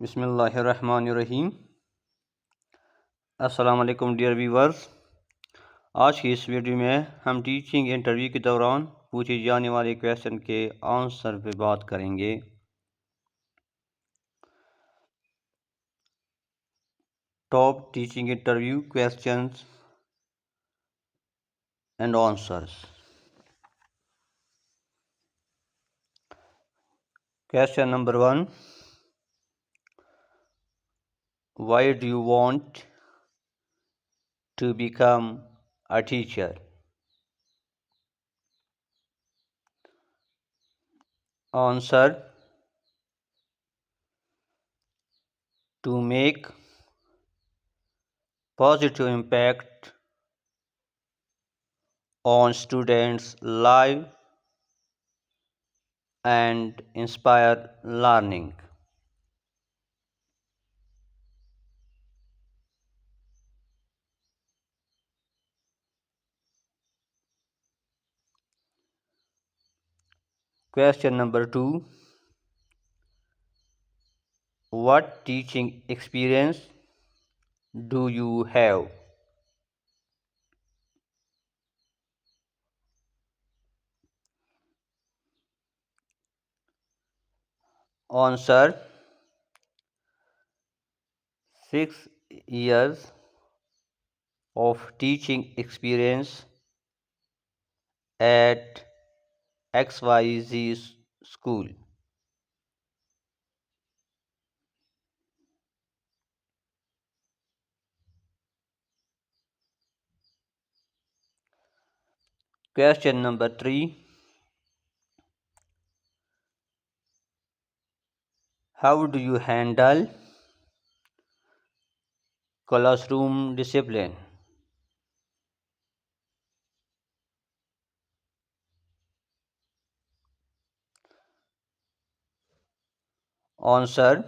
बिस्मिल्लाहिर्रहमानिर्रहीम। अस्सलाम वालेकुम डियर व्यूवर्स। आज की इस वीडियो में हम टीचिंग इंटरव्यू के दौरान पूछे जाने वाले क्वेश्चन के आंसर पे बात करेंगे। Top teaching interview questions and answers. Question number 1, why do you want to become a teacher? Answer, to make positive impact on students' life and inspire learning. Question number 2, what teaching experience do you have? Answer, 6 years of teaching experience at XYZ school. Question number 3, how do you handle classroom discipline? Answer,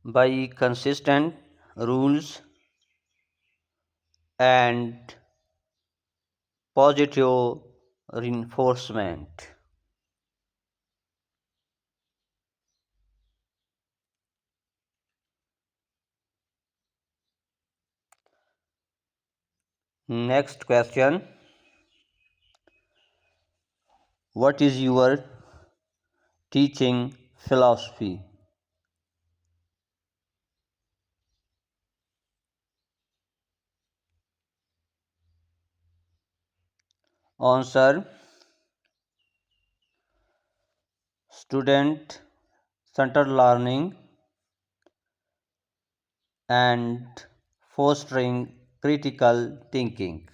by consistent rules and positive reinforcement. Next question, what is your teaching philosophy? Answer, student centered learning and fostering critical thinking.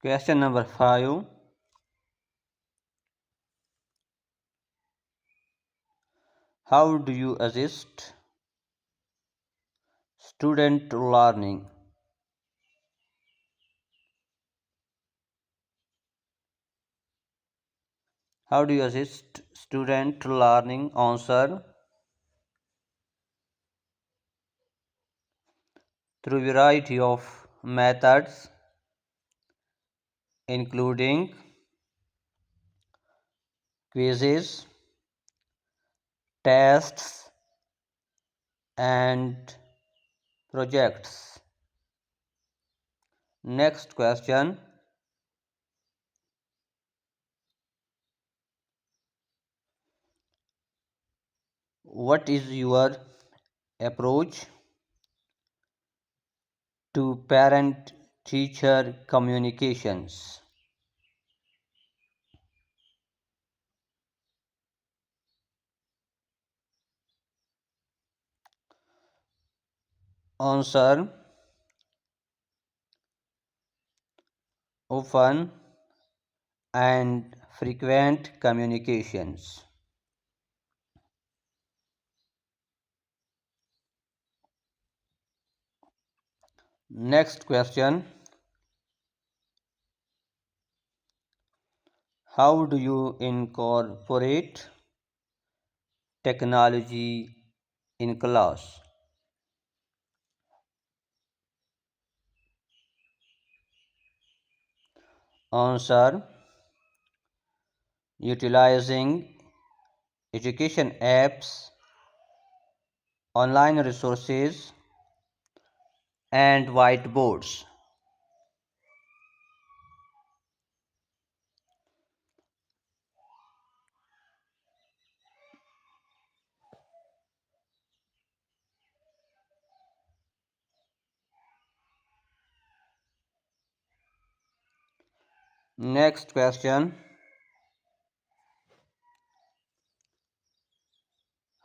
Question number 5, how do you assist student learning? How do you assist student learning? Answer, through variety of methods including quizzes, tests and projects. Next question, what is your approach to parent teacher communications? Answer, open and frequent communications. Next question, How do you incorporate technology in class? Answer: utilizing education apps, online resources, and whiteboards. Next question: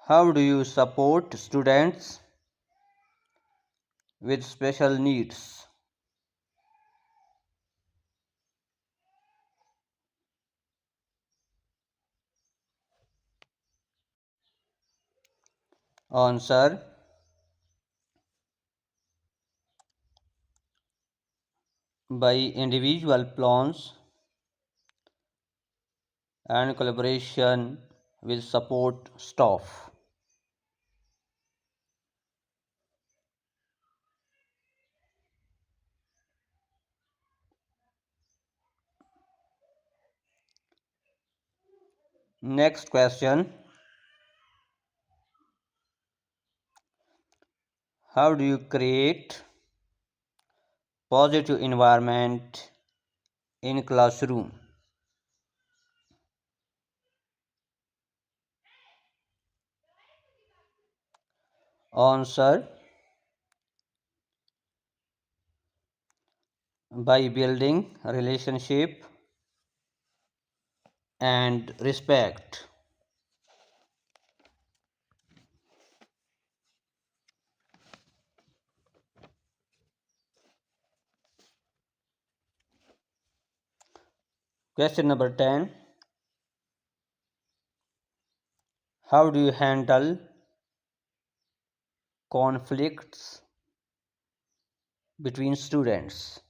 how do you support students with special needs? Answer: by individual plans and collaboration with support staff. Next question: how do you create positive environment in classroom? Answer: by building relationship and respect. Question number 10: how do you handle conflicts between students?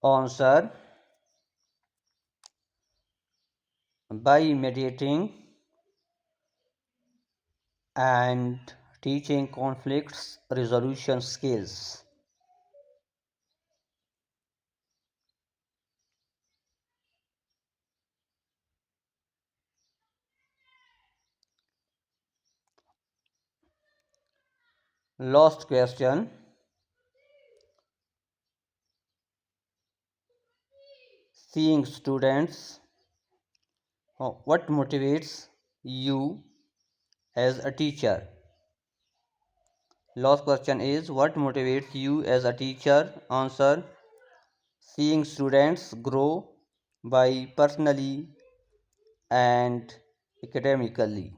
Answer: by mediating and teaching conflicts resolution skills. Last question: seeing students, what motivates you as a teacher? Last question is, what motivates you as a teacher? Answer: seeing students grow by personally and academically.